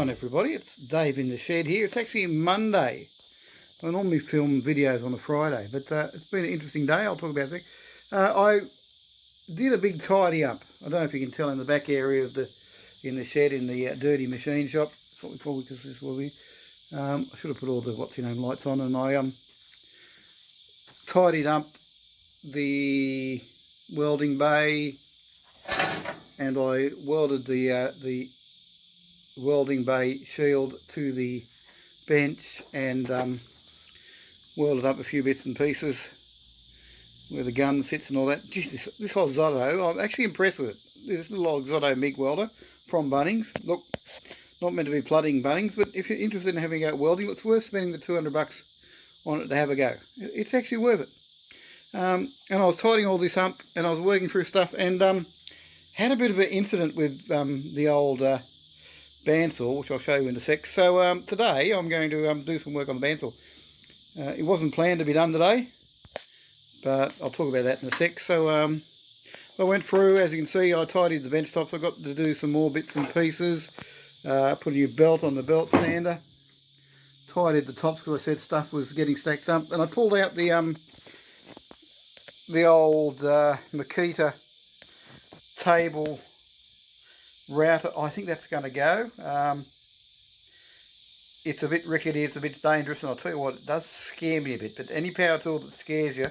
going, everybody? It's Dave in the shed here. It's actually Monday. I normally film videos on a Friday, but it's been an interesting day. I'll talk about it. I did a big tidy up. I don't know if you can tell in the back area of in the shed in the dirty machine shop. That's what we call it, because this will be. I should have put all the lights on, and I tidied up the welding bay, and I welded the welding bay shield to the bench, and welded up a few bits and pieces where the gun sits and all that. Just this whole Zotto, I'm actually impressed with it. This little old Zotto MIG welder from Bunnings. Look, not meant to be flooding Bunnings, but if you're interested in having a go at welding, it's worth spending the $200 on it to have a go. It's actually worth it. And I was tidying all this up, and I was working through stuff, and had a bit of an incident with the old bandsaw, which I'll show you in a sec. So today I'm going to do some work on the bandsaw. It wasn't planned to be done today, but I'll talk about that in a sec. So I went through, as you can see, I tidied the bench tops. I got to do some more bits and pieces. Put a new belt on the belt sander. Tidied the tops because I said stuff was getting stacked up. And I pulled out the old Makita table router. I think that's going to go. It's a bit rickety, it's a bit dangerous, and I'll tell you what, it does scare me a bit. But any power tool that scares you,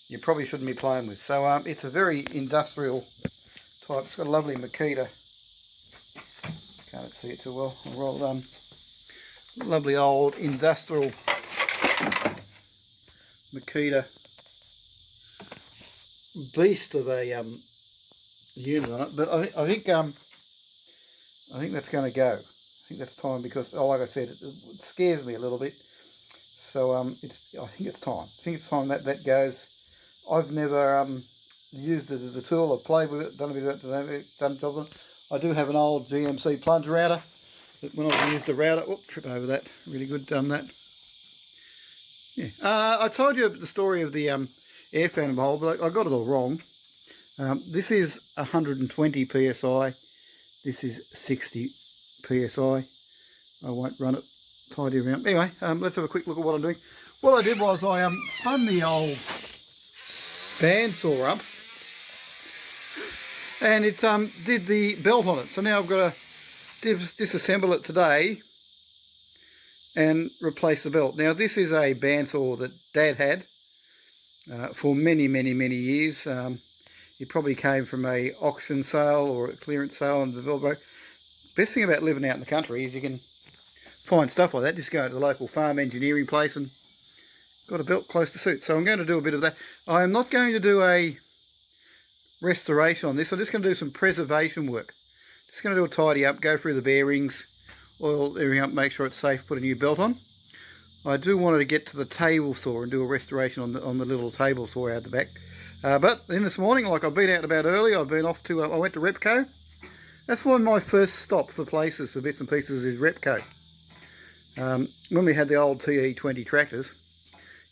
you probably shouldn't be playing with. So it's a very industrial type. It's got a lovely Makita. Can't see it too well. Well, lovely old industrial Makita beast of a unit on it. But I think that's going to go. I think that's time, because, like I said, it scares me a little bit. So I think it's time. I think it's time that goes. I've never used it as a tool. I've played with it, done a bit of it, done jobs on it. I do have an old GMC plunge router. That when I used the router, tripping over that, really good, done that. Yeah. I told you the story of the air fan hole, but I got it all wrong. This is 120 psi. This is 60 psi. I won't run it tidy around. Anyway, let's have a quick look at what I'm doing. What I did was I spun the old bandsaw up, and it did the belt on it. So now I've got to disassemble it today and replace the belt. Now this is a bandsaw that Dad had for many years. It probably came from a auction sale or a clearance sale, and the belt broke. Best thing about living out in the country is you can find stuff like that. Just go to the local farm engineering place and got a belt close to suit. So I'm going to do a bit of that. I'm not going to do a restoration on this. I'm just going to do some preservation work. Just going to do a tidy up, go through the bearings, oil everything up, make sure it's safe, put a new belt on. I do want to get to the table saw and do a restoration on the little table saw out the back. But then this morning, like I've been out about early, I've been off to, I went to Repco. That's one of my first stops for places, for bits and pieces, is Repco. When we had the old TE20 tractors,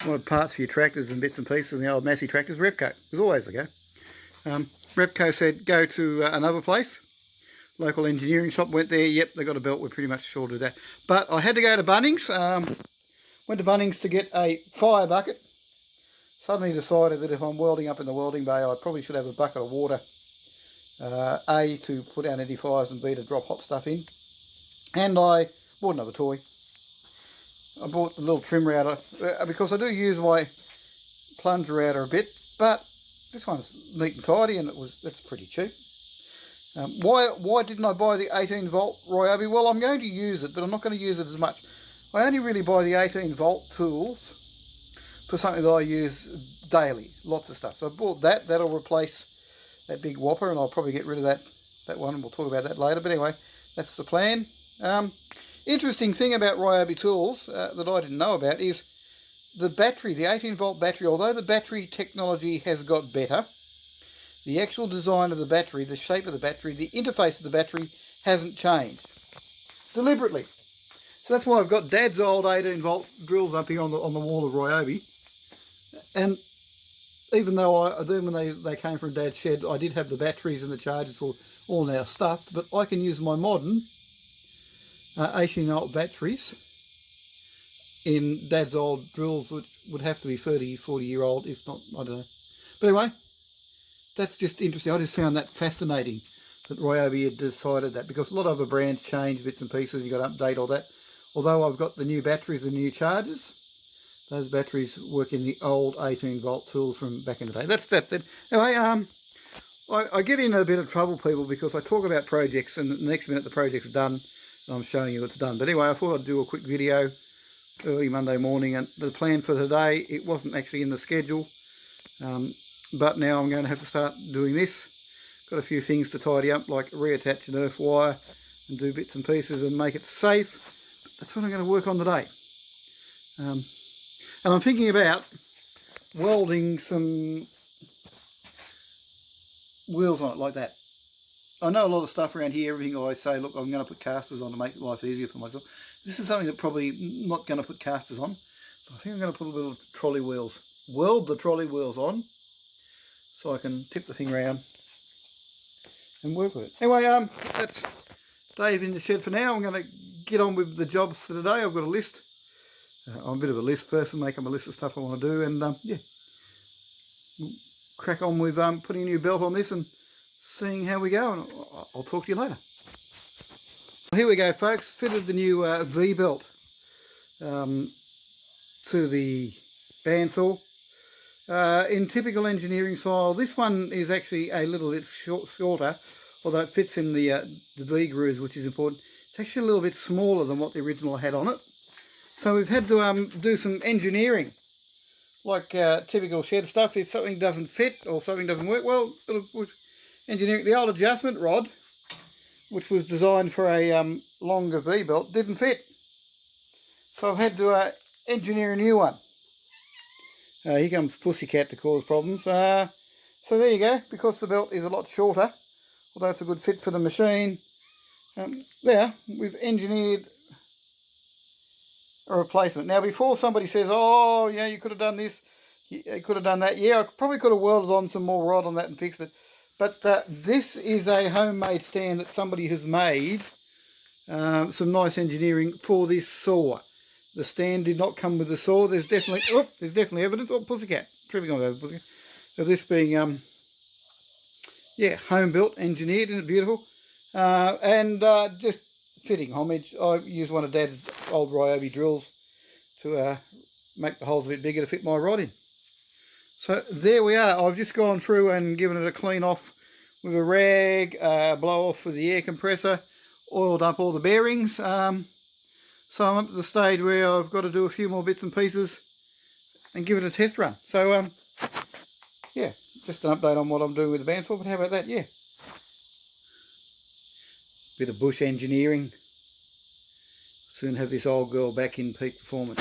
you wanted parts for your tractors and bits and pieces, and the old Massey tractors, Repco was always the go. Repco said go to another place, local engineering shop, went there, yep, they got a belt, we're pretty much sure to do that. But I had to go to Bunnings, went to Bunnings to get a fire bucket. Suddenly decided that if I'm welding up in the welding bay, I probably should have a bucket of water, A, to put out any fires, and B, to drop hot stuff in. And I bought another toy. I bought the little trim router, because I do use my plunge router a bit, but this one's neat and tidy, and that's pretty cheap. Why didn't I buy the 18 volt Ryobi? Well, I'm going to use it, but I'm not going to use it as much. I only really buy the 18 volt tools for something that I use daily, lots of stuff. So I bought that. That'll replace that big whopper, and I'll probably get rid of that one, and we'll talk about that later. But anyway, that's the plan. Interesting thing about Ryobi tools that I didn't know about is the battery, the 18 volt battery. Although the battery technology has got better, the actual design of the battery, the shape of the battery, the interface of the battery hasn't changed deliberately. So that's why I've got Dad's old 18 volt drills up here on the wall of Ryobi. And even though then when they came from Dad's shed, I did have the batteries and the chargers all now stuffed, but I can use my modern 18-volt batteries in Dad's old drills, which would have to be 30-40-year-old, if not, I don't know. But anyway, that's just interesting. I just found that fascinating that Ryobi had decided that, because a lot of other brands change bits and pieces. You've got to update all that. Although I've got the new batteries and new chargers, those batteries work in the old 18-volt tools from back in the day. That's it. Anyway, I get in a bit of trouble, people, because I talk about projects and the next minute the project's done and I'm showing you it's done. But anyway, I thought I'd do a quick video early Monday morning, and the plan for today, it wasn't actually in the schedule, but now I'm going to have to start doing this. Got a few things to tidy up, like reattach an earth wire and do bits and pieces and make it safe. That's what I'm going to work on today. And I'm thinking about welding some wheels on it like that. I know a lot of stuff around here, everything I say, look, I'm going to put casters on to make life easier for myself. This is something that probably not going to put casters on. But I think I'm going to put a little trolley wheels. Weld the trolley wheels on so I can tip the thing around and work with it. Anyway, that's Dave in the shed for now. I'm going to get on with the jobs for today. I've got a list. I'm a bit of a list person, make up a list of stuff I want to do, and yeah, we'll crack on with putting a new belt on this and seeing how we go, and I'll talk to you later. Here we go, folks. Fitted the new V-belt to the bandsaw. In typical engineering style, this one is actually a little bit shorter, although it fits in the V-grooves, which is important. It's actually a little bit smaller than what the original had on it. So we've had to do some engineering, like typical shed stuff. If something doesn't fit or something doesn't work, well, engineering. The old adjustment rod, which was designed for a longer V-belt, didn't fit. So I've had to engineer a new one. Here comes Pussycat to cause problems. So there you go. Because the belt is a lot shorter, although it's a good fit for the machine, there we've engineered a replacement. Now, before somebody says, oh, yeah, you could have done this, you could have done that. Yeah, I probably could have welded on some more rod on that and fixed it. But this is a homemade stand that somebody has made, some nice engineering for this saw. The stand did not come with the saw. There's definitely evidence. Oh, Pussycat, tripping on over Pussycat. Of this being, yeah, home built, engineered, isn't it beautiful? And just fitting homage. I used one of Dad's old Ryobi drills to make the holes a bit bigger to fit my rod in. So there we are. I've just gone through and given it a clean off with a rag, blow off with the air compressor, oiled up all the bearings. So I'm up to the stage where I've got to do a few more bits and pieces and give it a test run. So yeah, just an update on what I'm doing with the bandsaw, but how about that? Yeah. Bit of bush engineering. Soon have this old girl back in peak performance.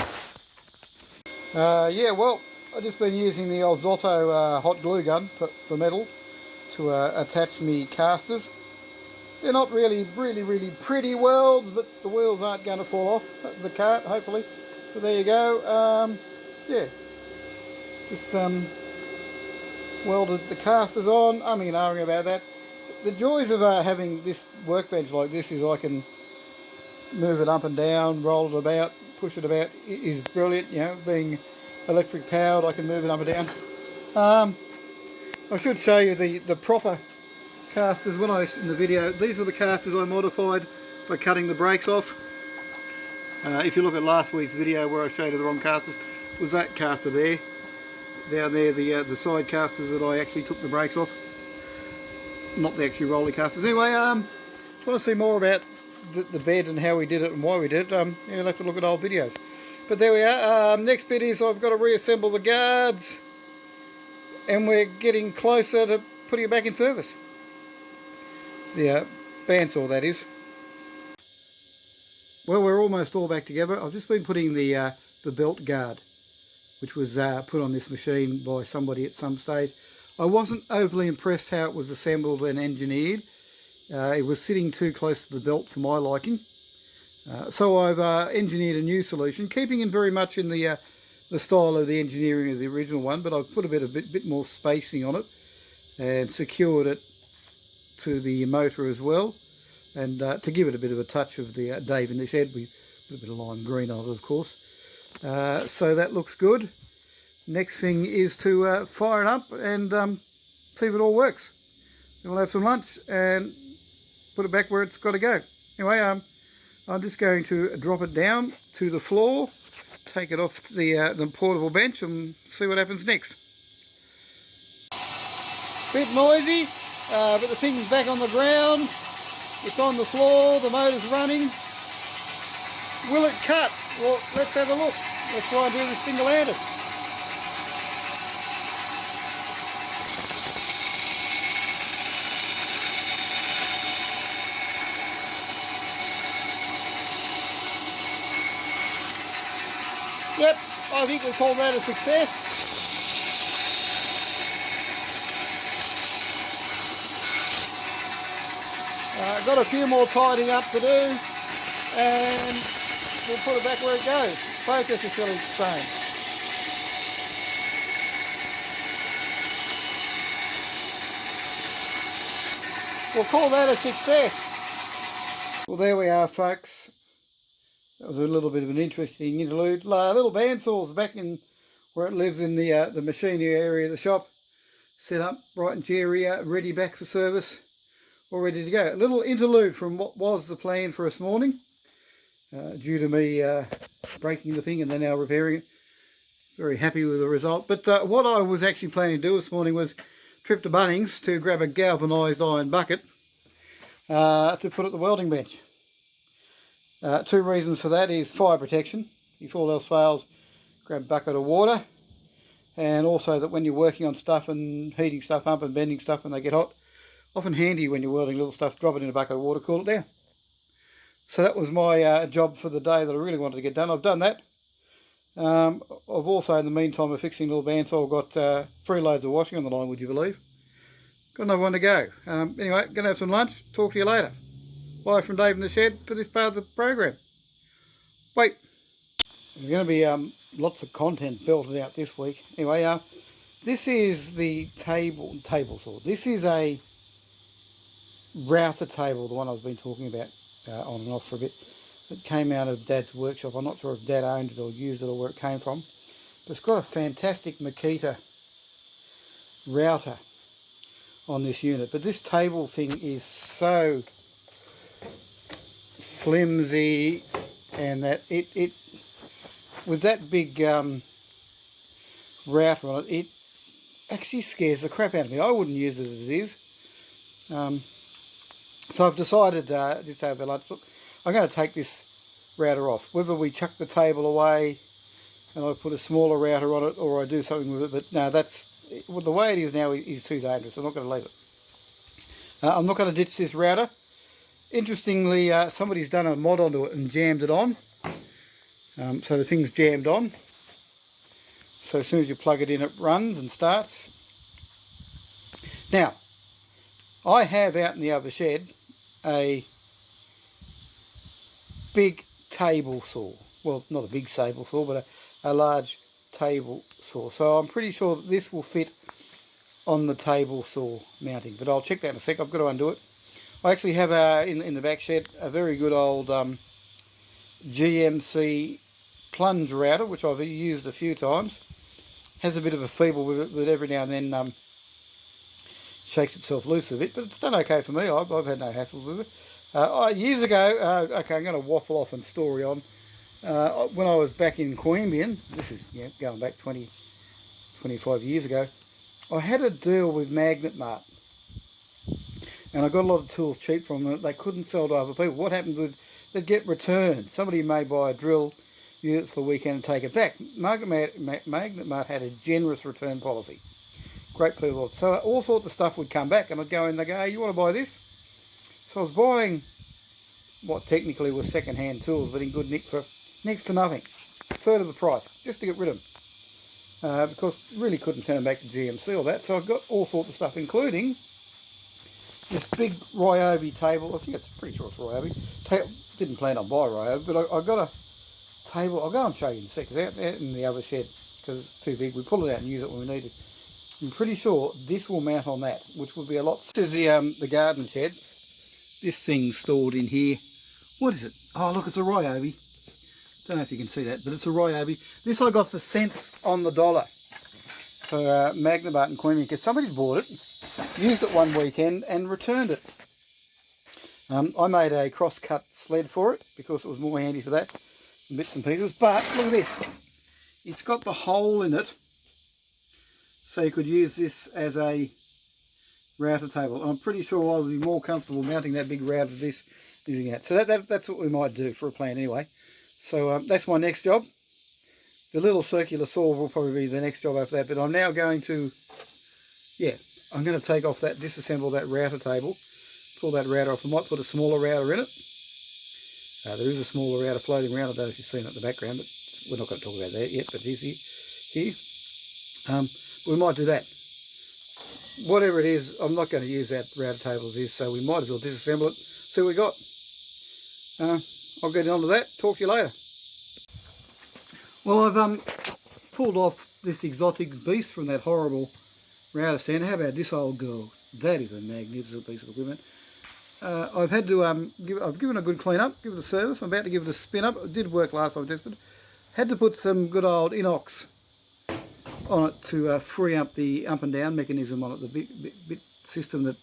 Yeah, well, I've just been using the old Zotto hot glue gun for metal to attach me casters. They're not really pretty welds, but the wheels aren't going to fall off the cart, hopefully. So there you go. Yeah, just welded the casters on. I mean, arguing about that. The joys of having this workbench like this is I can move it up and down, roll it about, push it about. It is brilliant, you know, being electric powered, I can move it up and down. I should show you the proper casters. When in the video, these are the casters I modified by cutting the brakes off. If you look at last week's video where I showed you the wrong casters, it was that caster there. Down there, the side casters that I actually took the brakes off. Not the actual rolly casters. Anyway, if you want to see more about the bed and how we did it and why we did it, you'll have to look at old videos. But there we are. Next bit is I've got to reassemble the guards, and we're getting closer to putting it back in service. The bandsaw, that is. Well, we're almost all back together. I've just been putting the belt guard, which was put on this machine by somebody at some stage. I wasn't overly impressed how it was assembled and engineered. It was sitting too close to the belt for my liking. So I've engineered a new solution, keeping it very much in the style of the engineering of the original one, but I've put a bit more spacing on it and secured it to the motor as well. And to give it a bit of a touch of the Dave in the Shed, we put a bit of lime green on it, of course. So that looks good. Next thing is to fire it up and see if it all works. Then we'll have some lunch and put it back where it's got to go. Anyway, I'm just going to drop it down to the floor, take it off the portable bench and see what happens next. Bit noisy, but the thing's back on the ground. It's on the floor, the motor's running. Will it cut? Well, let's have a look. Let's try and do this single-handed. Yep, I think we call that a success. Got a few more tidying up to do, and we'll put it back where it goes. Focus is still the same. We'll call that a success. Well, there we are, folks. That was a little bit of an interesting interlude. Little bandsaw's back in where it lives in the machinery area of the shop. Set up, bright and cheery, ready back for service. All ready to go. A little interlude from what was the plan for us morning, due to me breaking the thing and then now repairing it. Very happy with the result. But what I was actually planning to do this morning was trip to Bunnings to grab a galvanised iron bucket to put at the welding bench. Two reasons for that is fire protection. If all else fails, grab a bucket of water. And also that when you're working on stuff and heating stuff up and bending stuff when they get hot, often handy when you're welding little stuff, drop it in a bucket of water, cool it down. So that was my job for the day that I really wanted to get done. I've done that. I've also, in the meantime of fixing little bandsaw, got 3 loads of washing on the line, would you believe? Got another one to go. Anyway, going to have some lunch. Talk to you later. Bye from Dave in the Shed for this part of the program. Wait. There's going to be lots of content belted out this week. Anyway, this is the table saw. This is a router table, the one I've been talking about on and off for a bit, that came out of Dad's workshop. I'm not sure if Dad owned it or used it or where it came from, but it's got a fantastic Makita router on this unit. But this table thing is so flimsy, and that it with that big router on it, it actually scares the crap out of me. I wouldn't use it as it is. So I've decided just over lunch, look, I'm going to take this router off. Whether we chuck the table away and I put a smaller router on it, or I do something with it, but no, well, the way it is now is too dangerous. I'm not going to leave it. I'm not going to ditch this router. Interestingly, somebody's done a mod onto it and jammed it on. So the thing's jammed on. So as soon as you plug it in, it runs and starts. Now, I have out in the other shed a big table saw. Well, not a big table saw, but a large table saw. So I'm pretty sure that this will fit on the table saw mounting. But I'll check that in a sec. I've got to undo it. I actually have in the back shed a very good old GMC plunge router, which I've used a few times. Has a bit of a feeble with it, but every now and then shakes itself loose a bit, but it's done okay for me. I've had no hassles with it. Years ago, okay, I'm going to waffle off and story on. When I was back in Queanbeyan, this is going back 25 years ago, I had a deal with Magnet Mart. And I got a lot of tools cheap from them. They couldn't sell to other people. What happened was they'd get returned. Somebody may buy a drill, use it for the weekend and take it back. Magnet Mart had a generous return policy. Great people. So all sorts of stuff would come back and I'd go in and they'd go, hey, you want to buy this? So I was buying what technically was second-hand tools, but in good nick for next to nothing. A third of the price, just to get rid of them. Because really couldn't send them back to GMC or that. So I got all sorts of stuff, including this big Ryobi table. I think it's pretty sure it's Ryobi. Didn't plan on buying Ryobi, but I got a table. I'll go and show you in a second. It's out in the other shed because it's too big. We pull it out and use it when we need it. I'm pretty sure this will mount on that, which would be a lot. This is the garden shed. This this thing's stored in here. What is it? Oh, look, it's a Ryobi. Don't know if you can see that, but it's a Ryobi. This I got for cents on the dollar for Magnabart in Queanbeyan, because somebody bought it, used it one weekend and returned it. I made a cross-cut sled for it because it was more handy for that, bits and pieces. But look at this. It's got the hole in it, so you could use this as a router table. I'm pretty sure I would be more comfortable mounting that big router to this using that. So that's what we might do for a plan anyway. So that's my next job. The little circular saw will probably be the next job after that. But I'm now going to, I'm going to take off that, disassemble that router table, pull that router off. I might put a smaller router in it. There is a smaller router floating around. I don't know if you've seen it in the background, but we're not going to talk about that yet. But it is here. We might do that. Whatever it is, I'm not going to use that router table as is, so we might as well disassemble it, see what we got. I'll get on to that, talk to you later. Well, I've pulled off this exotic beast from that horrible router stand. How about this old girl? That is a magnificent piece of equipment. I've had to I've given it a good clean up, give it a service. I'm about to give it a spin up. It did work last time I tested. Had to put some good old inox on it to free up the up and down mechanism on it, the bit system that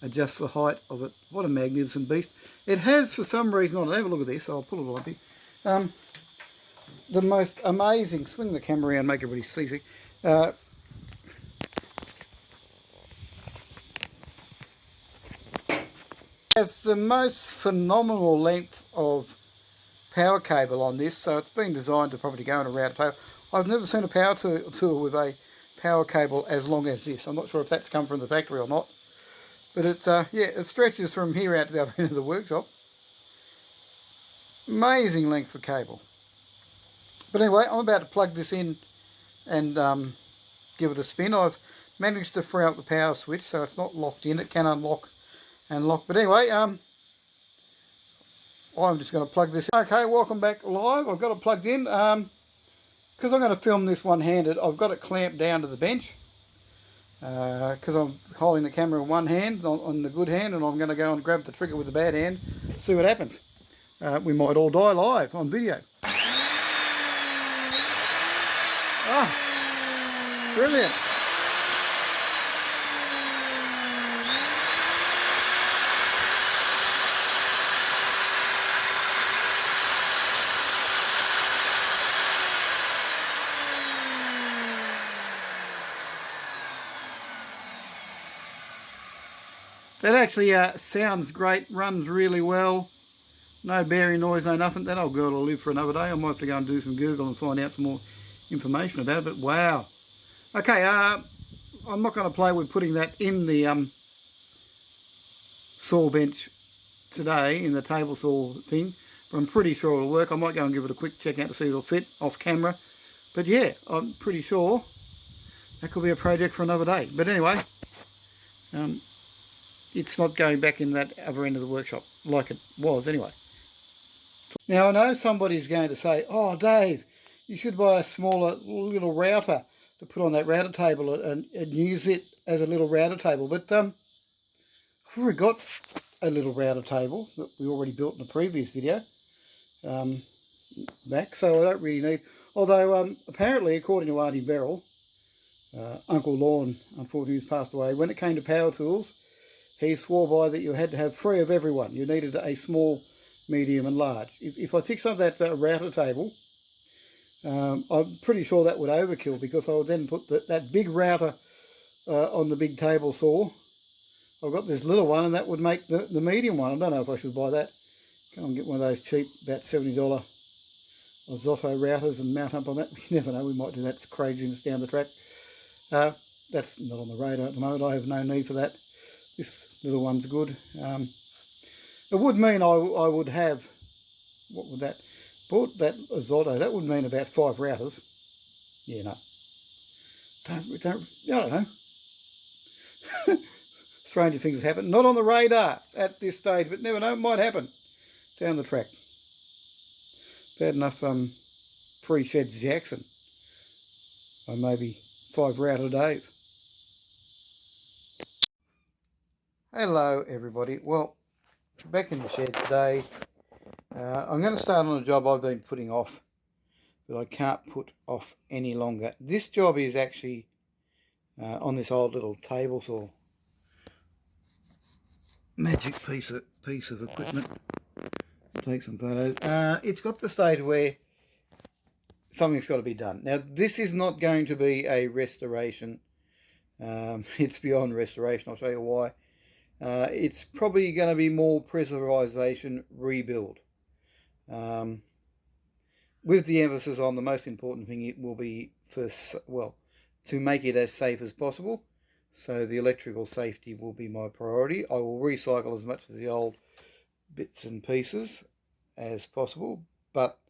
adjusts the height of it. What a magnificent beast. It has, for some reason, I'll have a look at this, I'll pull it up here, the most amazing, swing the camera around, make everybody see, has the most phenomenal length of power cable on this, so it's been designed to probably go in a router table. I've never seen a power tool with a power cable as long as this. I'm not sure if that's come from the factory or not. But it's, it stretches from here out to the other end of the workshop. Amazing length of cable. But anyway, I'm about to plug this in and give it a spin. I've managed to free up the power switch so it's not locked in. It can unlock and lock. But anyway, I'm just going to plug this in. Okay, welcome back live. I've got it plugged in. Because I'm going to film this one-handed, I've got it clamped down to the bench. Because I'm holding the camera in one hand, on the good hand, and I'm going to go and grab the trigger with the bad hand, see what happens. We might all die live on video. Ah, brilliant. That actually sounds great, runs really well. No bearing noise, no nothing. That old girl will live for another day. I might have to go and do some Google and find out some more information about it, but wow. Okay, I'm not going to play with putting that in the saw bench today, in the table saw thing, but I'm pretty sure it'll work. I might go and give it a quick check out to see if it'll fit off camera. But yeah, I'm pretty sure that could be a project for another day. But anyway, it's not going back in that other end of the workshop like it was anyway. Now I know somebody's going to say, oh Dave, you should buy a smaller little router to put on that router table and use it as a little router table. But I've already got a little router table that we already built in a previous video back, so I don't really need, although apparently according to Auntie Beryl, Uncle Lorne, unfortunately, who's passed away, when it came to power tools, he swore by that you had to have 3 of everyone. You needed a small, medium and large. If I fix up that router table, I'm pretty sure that would overkill, because I would then put that big router on the big table saw. I've got this little one, and that would make the medium one. I don't know if I should buy that. Go and get one of those cheap, about $70 Zotto routers and mount up on that. You never know, we might do that. It's craziness down the track. That's not on the radar at the moment. I have no need for that. This little one's good. It would mean I would have, what would that, bought that Zotto, that would mean about 5 routers. Yeah, no. I don't know. Stranger things happen. Not on the radar at this stage, but never know, it might happen down the track. Bad enough free sheds Jackson. Or maybe 5 router Dave. Hello everybody. Well, back in the shed today. I'm going to start on a job I've been putting off, but I can't put off any longer. This job is actually on this old little table saw. Magic piece of equipment. I'll take some photos. It's got the stage where something's got to be done. Now, this is not going to be a restoration. It's beyond restoration. I'll show you why. It's probably going to be more preservation, rebuild. With the emphasis on the most important thing, it will be to make it as safe as possible. So the electrical safety will be my priority. I will recycle as much of the old bits and pieces as possible, but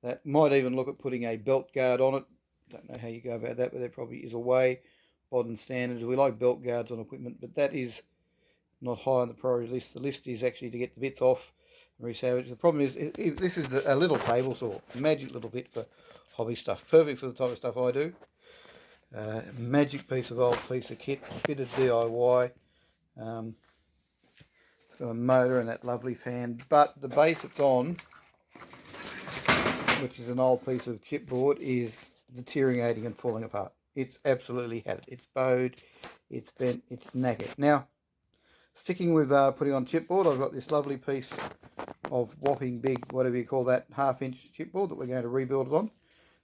that might even look at putting a belt guard on it. Don't know how you go about that, but there probably is a way. Modern standards, we like belt guards on equipment, but that is not high on the priority list. The list is actually to get the bits off and resalvage. The problem is, this is a little table saw, a magic little bit for hobby stuff. Perfect for the type of stuff I do. Magic piece of kit, fitted DIY. It's got a motor and that lovely fan, but the base it's on, which is an old piece of chipboard, is deteriorating and falling apart. It's absolutely had it. It's bowed, it's bent, it's knackered. Now, sticking with putting on chipboard, I've got this lovely piece of whopping big, whatever you call that, 1/2 inch chipboard that we're going to rebuild it on.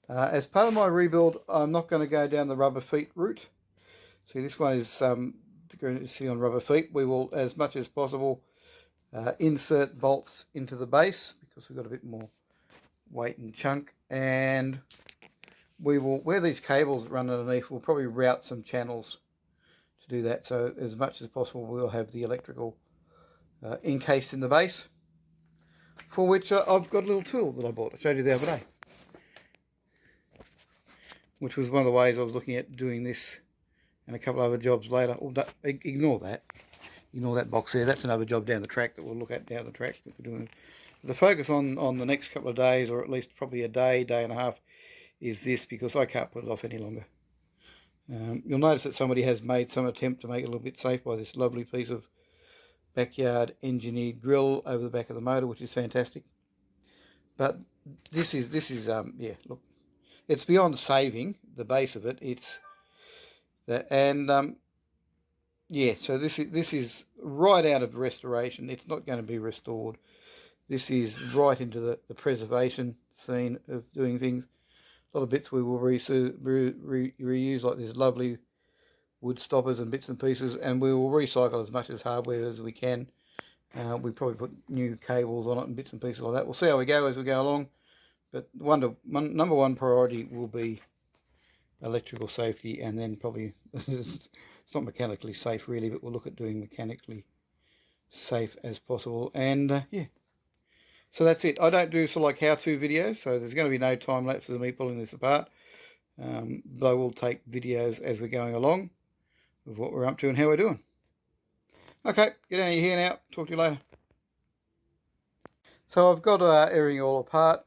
As part of my rebuild, I'm not going to go down the rubber feet route. See, this one is going to sit on rubber feet. We will, as much as possible, insert bolts into the base because we've got a bit more weight and chunk, and we will, where these cables run underneath, we'll probably route some channels to do that. So as much as possible, we'll have the electrical encased in the base, for which I've got a little tool that I bought. I showed you the other day, which was one of the ways I was looking at doing this and a couple of other jobs later. Oh, ignore that. Ignore that box there. That's another job down the track that we'll look at down the track. That we're doing. The focus on the next couple of days, or at least probably a day and a half, is this, because I can't put it off any longer. You'll notice that somebody has made some attempt to make it a little bit safe by this lovely piece of backyard engineered grill over the back of the motor, which is fantastic. But this is yeah, look, it's beyond saving the base of it. It's that, and yeah, so this is right out of restoration. It's not going to be restored. This is right into the preservation scene of doing things. A lot of bits we will reuse, like these lovely wood stoppers and bits and pieces, and we will recycle as much as hardware as we can. We probably put new cables on it and bits and pieces like that. We'll see how we go as we go along. But number one priority will be electrical safety, and then probably, it's not mechanically safe really, but we'll look at doing mechanically safe as possible. And yeah, so that's it. I don't do sort of like how-to videos, so there's going to be no time lapse of me pulling this apart. But I will take videos as we're going along of what we're up to and how we're doing. Okay, get out of here now. Talk to you later. So I've got everything all apart,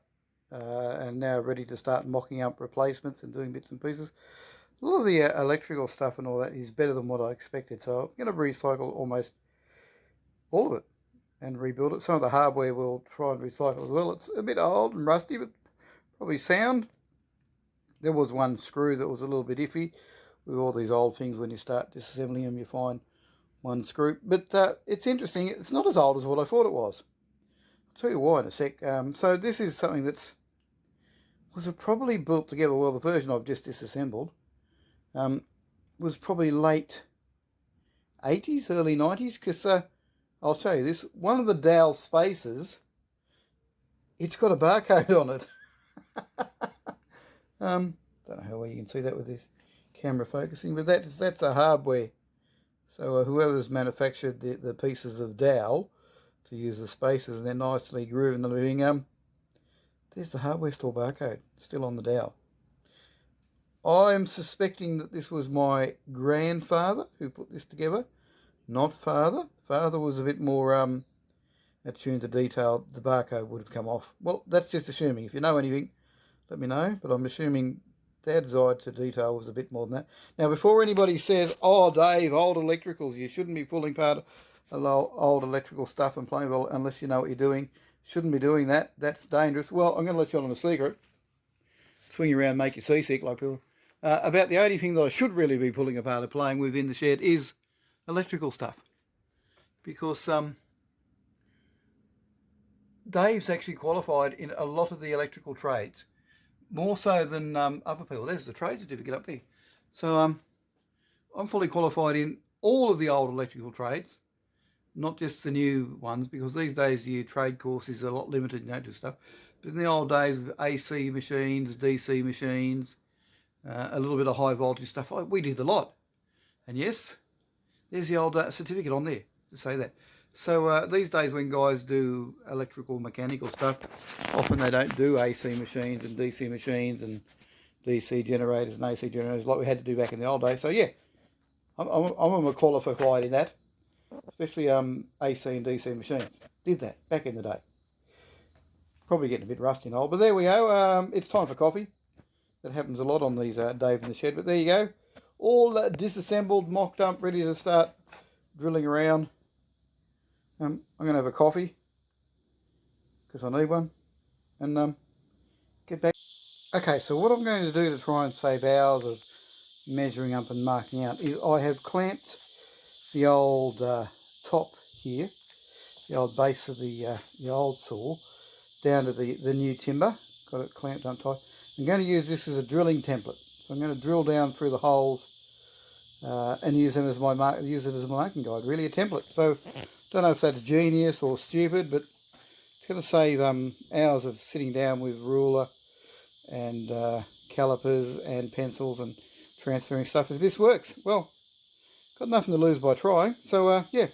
and now ready to start mocking up replacements and doing bits and pieces. A lot of the electrical stuff and all that is better than what I expected, so I'm going to recycle almost all of it and rebuild it. Some of the hardware we'll try and recycle as well. It's a bit old and rusty, but probably sound. There was one screw that was a little bit iffy. With all these old things, when you start disassembling them, you find one screw. But it's interesting. It's not as old as what I thought it was. I'll tell you why in a sec. So this is something that's was probably built together. Well, the version I've just disassembled was probably late 80s, early 90s, because I'll show you this. One of the dowel spaces, it's got a barcode on it. Don't know how well you can see that with this camera focusing, but that's a hardware. So whoever's manufactured the pieces of dowel to use the spaces, and they're nicely grooved and everything, there's the hardware store barcode still on the dowel. I'm suspecting that this was my grandfather who put this together, not father. Father was a bit more attuned to detail. The barcode would have come off. Well, that's just assuming. If you know anything, let me know. But I'm assuming Dad's eye to detail was a bit more than that. Now, before anybody says, "Oh, Dave, old electricals, you shouldn't be pulling apart old electrical stuff and playing, well, unless you know what you're doing. Shouldn't be doing that. That's dangerous. Well, I'm going to let you on a secret. Swing around, make you seasick like people. About the only thing that I should really be pulling apart and playing with in the shed is electrical stuff. Because Dave's actually qualified in a lot of the electrical trades. More so than other people. There's the trade certificate up there. So I'm fully qualified in all of the old electrical trades, not just the new ones, because these days your trade course is a lot limited, you don't do stuff. But in the old days, AC machines, DC machines, a little bit of high voltage stuff, we did a lot. And yes, there's the old certificate on there to say that. So these days when guys do electrical, mechanical stuff, often they don't do AC machines and DC machines and DC generators and AC generators like we had to do back in the old days. So yeah, I'm a qualified in that, especially AC and DC machines. Did that back in the day. Probably getting a bit rusty and old, but there we go. It's time for coffee. That happens a lot on these Dave in the Shed, but there you go. All disassembled, mocked up, ready to start drilling around. I'm going to have a coffee because I need one and get back. Okay, so what I'm going to do to try and save hours of measuring up and marking out is I have clamped the old top here, the old base of the old saw, down to the new timber. Got it clamped on tight. I'm going to use this as a drilling template. So I'm going to drill down through the holes and use them as my use it as a marking guide. Really, a template. So don't know if that's genius or stupid, but it's going to save hours of sitting down with ruler and calipers and pencils and transferring stuff. If this works, well, got nothing to lose by trying. So yeah,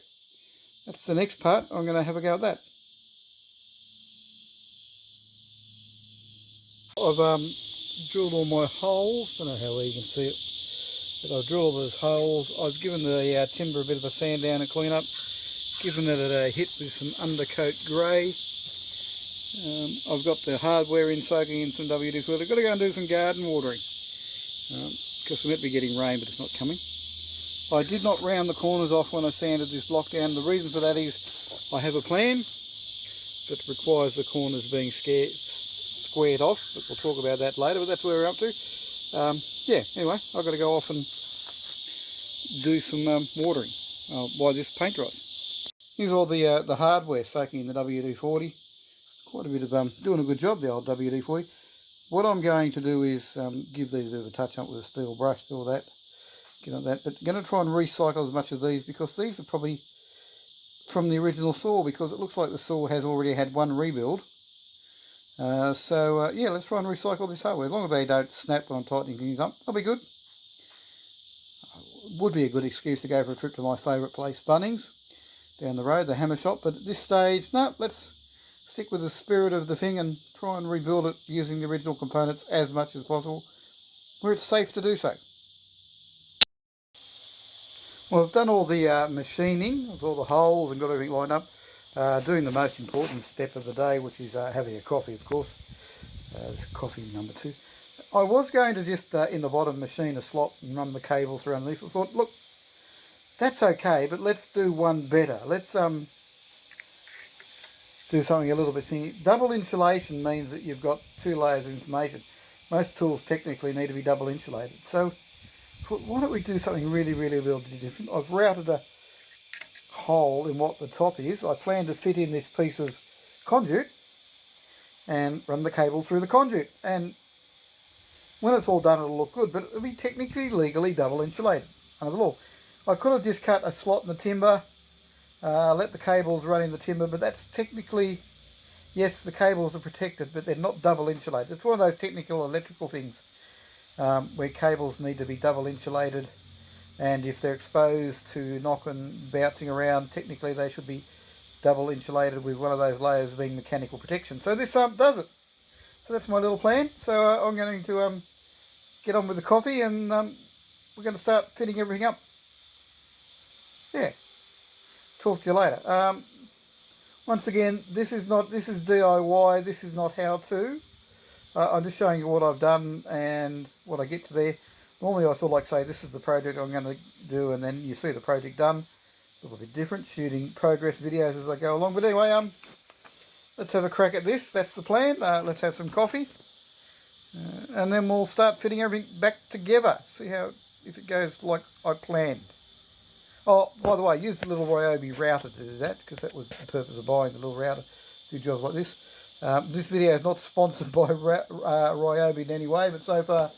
that's the next part. I'm going to have a go at that. I've drilled all my holes. Don't know how well you can see it, but I've drilled all those holes. I've given the timber a bit of a sand down and clean up, given it a hit with some undercoat grey. I've got the hardware in, soaking in some WD-40. I've got to go and do some garden watering because we might be getting rain, but it's not coming. I did not round the corners off when I sanded this block down. The reason for that is I have a plan that requires the corners being squared off, but we'll talk about that later, but that's where we're up to. Yeah, anyway, I've got to go off and do some watering while this paint dries. Here's all the hardware soaking in the WD-40. Quite a bit of doing a good job, the old WD-40. What I'm going to do is give these a bit of a touch up with a steel brush, all that, get on that. But I'm going to try and recycle as much of these because these are probably from the original saw, because it looks like the saw has already had one rebuild. So yeah, let's try and recycle this hardware. As long as they don't snap when I'm tightening things up, they'll be good. Would be a good excuse to go for a trip to my favourite place, Bunnings, down the road, the hammer shop. But at this stage, no, let's stick with the spirit of the thing and try and rebuild it using the original components as much as possible, where it's safe to do so. Well, I've done all the machining of all the holes and got everything lined up. Doing the most important step of the day, which is having a coffee, of course. Coffee number 2. I was going to just, in the bottom, machine a slot and run the cables through underneath. I thought, look, that's okay, but let's do one better. Let's do something a little bit thingy. Double insulation means that you've got 2 layers of information. Most tools technically need to be double insulated. So why don't we do something really, really, really different? I've routed a hole in what the top is. I plan to fit in this piece of conduit and run the cable through the conduit. And when it's all done, it'll look good, but it'll be technically, legally double insulated under the law. I could have just cut a slot in the timber, let the cables run in the timber, but that's technically, yes, the cables are protected, but they're not double insulated. It's one of those technical electrical things where cables need to be double insulated, and if they're exposed to knock and bouncing around, technically they should be double insulated with one of those layers being mechanical protection. So this does it. So that's my little plan. So I'm going to get on with the coffee, and we're going to start fitting everything up. Yeah. Talk to you later. Once again, this is DIY. This is not how to. I'm just showing you what I've done and what I get to there. Normally I sort of like say this is the project I'm going to do, and then you see the project done. a little bit different, shooting progress videos as I go along. But anyway, let's have a crack at this. That's the plan. Let's have some coffee. And then we'll start fitting everything back together. See how, if it goes like I planned. Oh, by the way, I used the little Ryobi router to do that, because that was the purpose of buying the little router to do jobs like this. This video is not sponsored by Ryobi in any way, but so far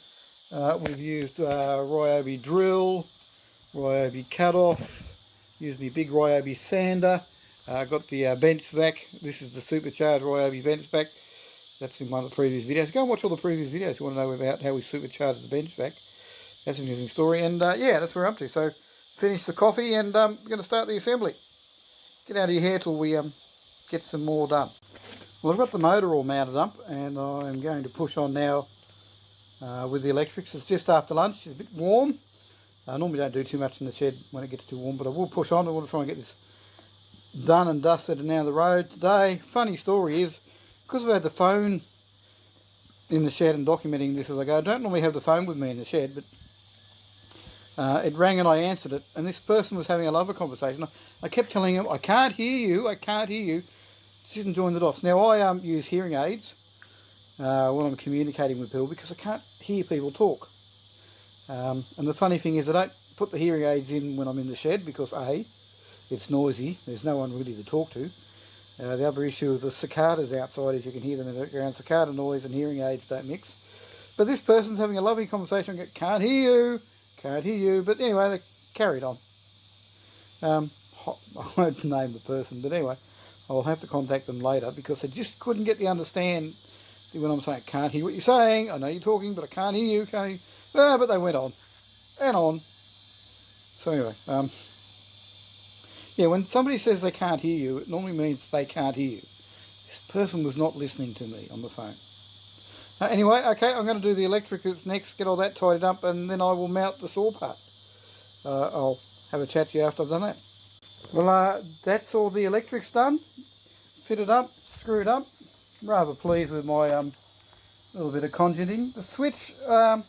we've used Ryobi drill, Ryobi cut-off, used my big Ryobi sander, got the bench vac. This is the supercharged Ryobi bench vac. That's in one of the previous videos. Go and watch all the previous videos if you want to know about how we supercharged the bench vac. That's an interesting story. And yeah, that's what we're up to. So finish the coffee and we're going to start the assembly. Get out of your hair till we get some more done. Well, I've got the motor all mounted up and I'm going to push on now with the electrics. It's just after lunch. It's a bit warm. I normally don't do too much in the shed when it gets too warm, but I will push on. I want to try and get this done and dusted and down the road today. Funny story is, because I've had the phone in the shed and documenting this as I go, I don't normally have the phone with me in the shed, but it rang and I answered it, and this person was having a lovely conversation. I kept telling him, I can't hear you, I can't hear you. She didn't join the dots. Now I use hearing aids when I'm communicating with people because I can't hear people talk. And the funny thing is I don't put the hearing aids in when I'm in the shed because A, it's noisy, there's no one really to talk to. The other issue of the cicadas outside is you can hear them in the background. Cicada noise and hearing aids don't mix. But this person's having a lovely conversation. Can't hear you, can't hear you. But anyway, they carried on. I won't name the person, but anyway, I'll have to contact them later because I just couldn't get the understand when I'm saying, can't hear what you're saying. I know you're talking, but I can't hear you, can't hear you. But they went on and on. So anyway, yeah, when somebody says they can't hear you, it normally means they can't hear you. This person was not listening to me on the phone. Anyway, okay, I'm going to do the electrics next, get all that tidied up, and then I will mount the saw part. I'll have a chat to you after I've done that. Well, that's all the electrics done. Fitted up, screwed up. I'm rather pleased with my little bit of conjuring. The switch and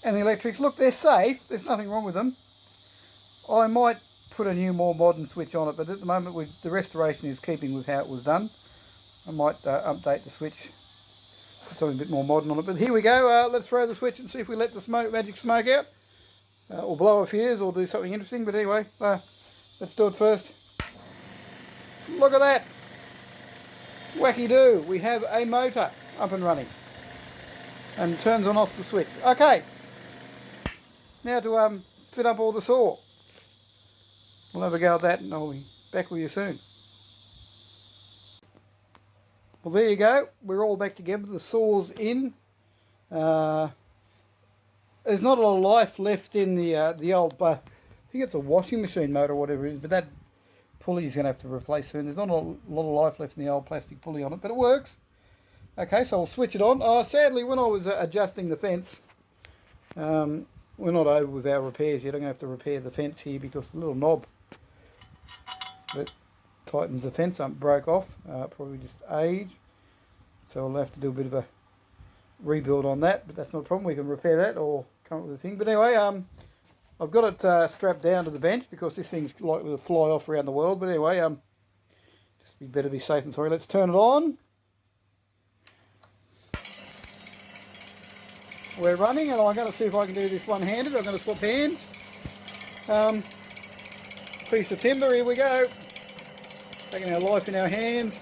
the electrics, look, they're safe. There's nothing wrong with them. I might put a new, more modern switch on it, but at the moment the restoration is keeping with how it was done. I might update the switch, put something a bit more modern on it. But here we go. Let's throw the switch and see if we let the magic smoke out, or blow a fuse, or do something interesting. But anyway, let's do it first. Look at that! Wacky do! We have a motor up and running, and turns on off the switch. Okay, now to fit up all the saw. We'll have a go at that and I'll be back with you soon. Well, there you go. We're all back together. The saw's in. There's not a lot of life left in the old, I think it's a washing machine motor or whatever it is, but that pulley is going to have to replace soon. There's not a lot of life left in the old plastic pulley on it, but it works. Okay, so I'll switch it on. Sadly, when I was adjusting the fence, we're not over with our repairs yet. I'm going to have to repair the fence here because the little knob that tightens the fence up broke off, probably just age, so I'll have to do a bit of a rebuild on that, but that's not a problem. We can repair that or come up with a thing. But anyway, I've got it strapped down to the bench because this thing's likely to fly off around the world. But anyway, just be better be safe than sorry. Let's turn it on. We're running, and I'm going to see if I can do this one-handed. I'm going to swap hands. Piece of timber, here we go. Taking our life in our hands.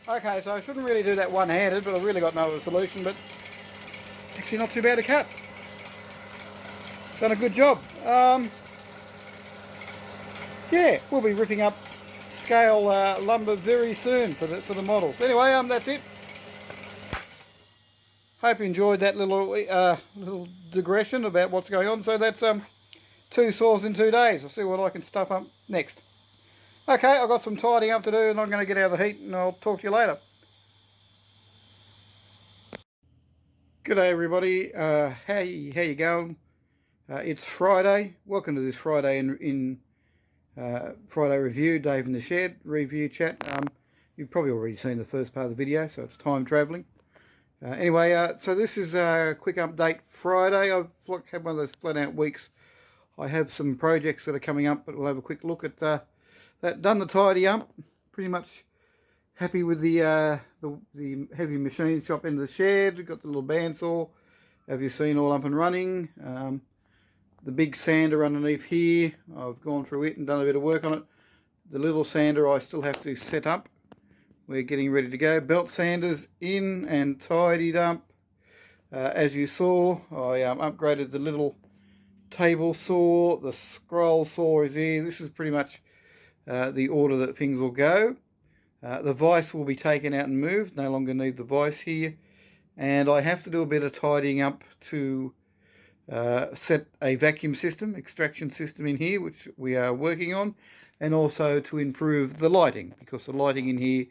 Okay, so I shouldn't really do that one-handed, but I've really got no other solution, but actually not too bad a cut. Done a good job. Yeah, we'll be ripping up scale lumber very soon for the models. Anyway, that's it. Hope you enjoyed that little digression about what's going on. So that's 2 saws in 2 days. I'll see what I can stuff up next. Okay, I've got some tidying up to do and I'm going to get out of the heat and I'll talk to you later. G'day everybody, how you going? It's Friday. Welcome to this Friday in Friday review, Dave in the Shed review chat. You've probably already seen the first part of the video, so it's time travelling. Anyway, so this is a quick update Friday. I've had one of those flat out weeks. I have some projects that are coming up, but we'll have a quick look at that. Done the tidy up. Pretty much happy with the heavy machine shop into the shed. We've got the little bandsaw, have you seen, all up and running. The big sander underneath here, I've gone through it and done a bit of work on it. The little sander I still have to set up. We're getting ready to go. Belt sanders in and tidied up. As you saw, I upgraded the little table saw. The scroll saw is here. This is pretty much the order that things will go. The vise will be taken out and moved. No longer need the vise here. And I have to do a bit of tidying up to set a vacuum system, extraction system in here, which we are working on. And also to improve the lighting, because the lighting in here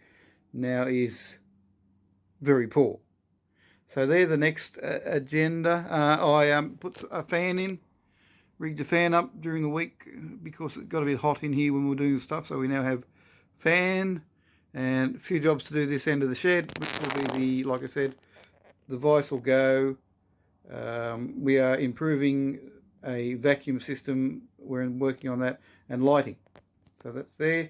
now is very poor. So they're the next agenda. I put a fan in, rigged the fan up during the week because it got a bit hot in here when we were doing stuff. So we now have fan and a few jobs to do this end of the shed, which will be like I said, the vise will go. We are improving a vacuum system. We're working on that, and lighting. So that's there.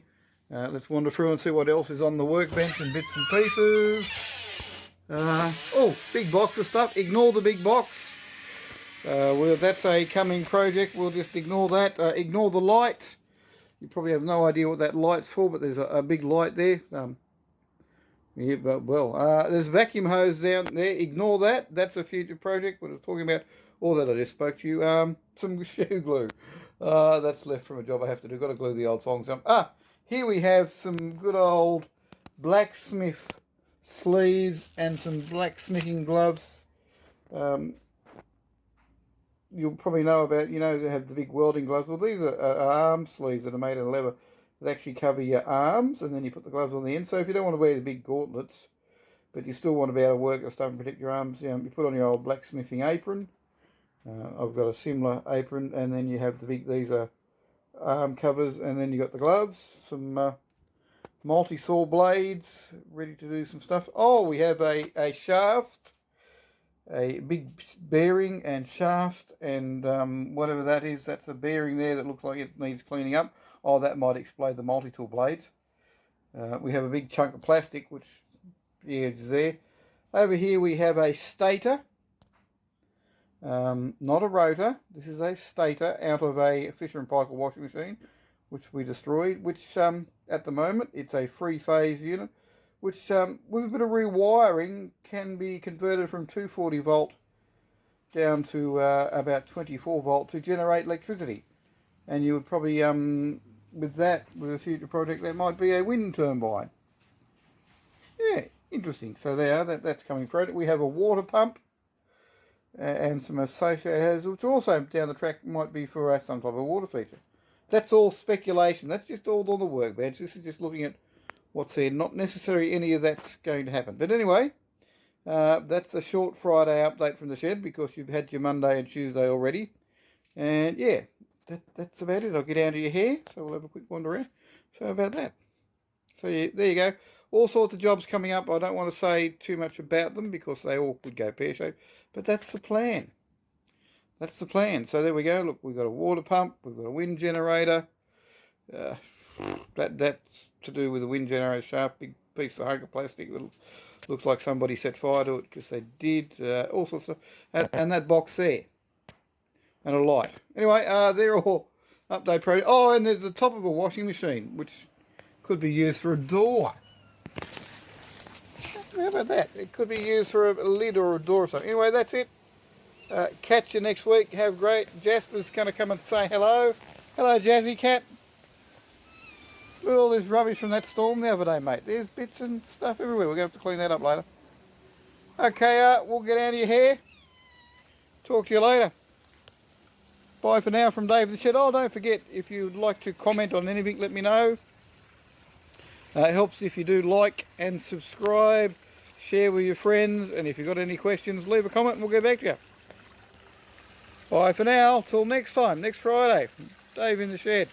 Let's wander through and see what else is on the workbench and bits and pieces. Oh, big box of stuff. Ignore the big box. Well, that's a coming project. We'll just ignore that. Ignore the light. You probably have no idea what that light's for, but there's a big light there. Yeah, but well, there's a vacuum hose down there. Ignore that. That's a future project. What I was talking about, all that I just spoke to you. Some shoe glue. That's left from a job I have to do. Got to glue the old thongs up. Here we have some good old blacksmith sleeves and some blacksmithing gloves. You'll probably know about, they have the big welding gloves. Well, these are arm sleeves that are made of leather. They actually cover your arms, and then you put the gloves on the end. So if you don't want to wear the big gauntlets, but you still want to be able to work and stuff and protect your arms, you put on your old blacksmithing apron. I've got a similar apron, and then you have these are arm covers, and then you got the gloves, some multi-saw blades, ready to do some stuff. Oh, we have a shaft, a big bearing and shaft, and whatever that is, that's a bearing there that looks like it needs cleaning up. Oh, that might explain the multi-tool blades. We have a big chunk of plastic, which is there. Over here we have a stator. Not a rotor. This is a stator out of a Fisher & Paykel washing machine, which we destroyed, which at the moment it's a three-phase unit, which with a bit of rewiring can be converted from 240 volt down to about 24 volt to generate electricity. And you would probably, with a future project, that might be a wind turbine. Yeah, interesting. So there, that's coming project. We have a water pump and some associated hazards, which also down the track might be for some type of water feature. That's all speculation. That's just all on the workbench. This is just looking at what's there. Not necessarily any of that's going to happen. But anyway, that's a short Friday update from the shed because you've had your Monday and Tuesday already. And yeah, that's about it. I'll get down to your hair, so we'll have a quick wander around. So about that. So yeah, there you go. All sorts of jobs coming up. I don't want to say too much about them because they all could go pear-shaped. But that's the plan. That's the plan. So there we go. Look, we've got a water pump. We've got a wind generator. That's to do with the wind generator shaft. Big piece of hunk of plastic that looks like somebody set fire to it because they did. All sorts of stuff. And that box there. And a light. Anyway, they're all update project. Oh, and there's the top of a washing machine, which could be used for a door. How about that? It could be used for a lid or a door or something. Anyway, that's it. Catch you next week. Have great. Jasper's going to come and say hello. Hello, Jazzy Cat. Look at all this rubbish from that storm the other day, mate. There's bits and stuff everywhere. We're going to have to clean that up later. Okay, we'll get out of your hair. Talk to you later. Bye for now from Dave the Shed. Oh, don't forget, if you'd like to comment on anything, let me know. It helps if you do like and subscribe, share with your friends, and if you've got any questions, leave a comment and we'll get back to you. Bye for now, till next time, next Friday. Dave in the Shed.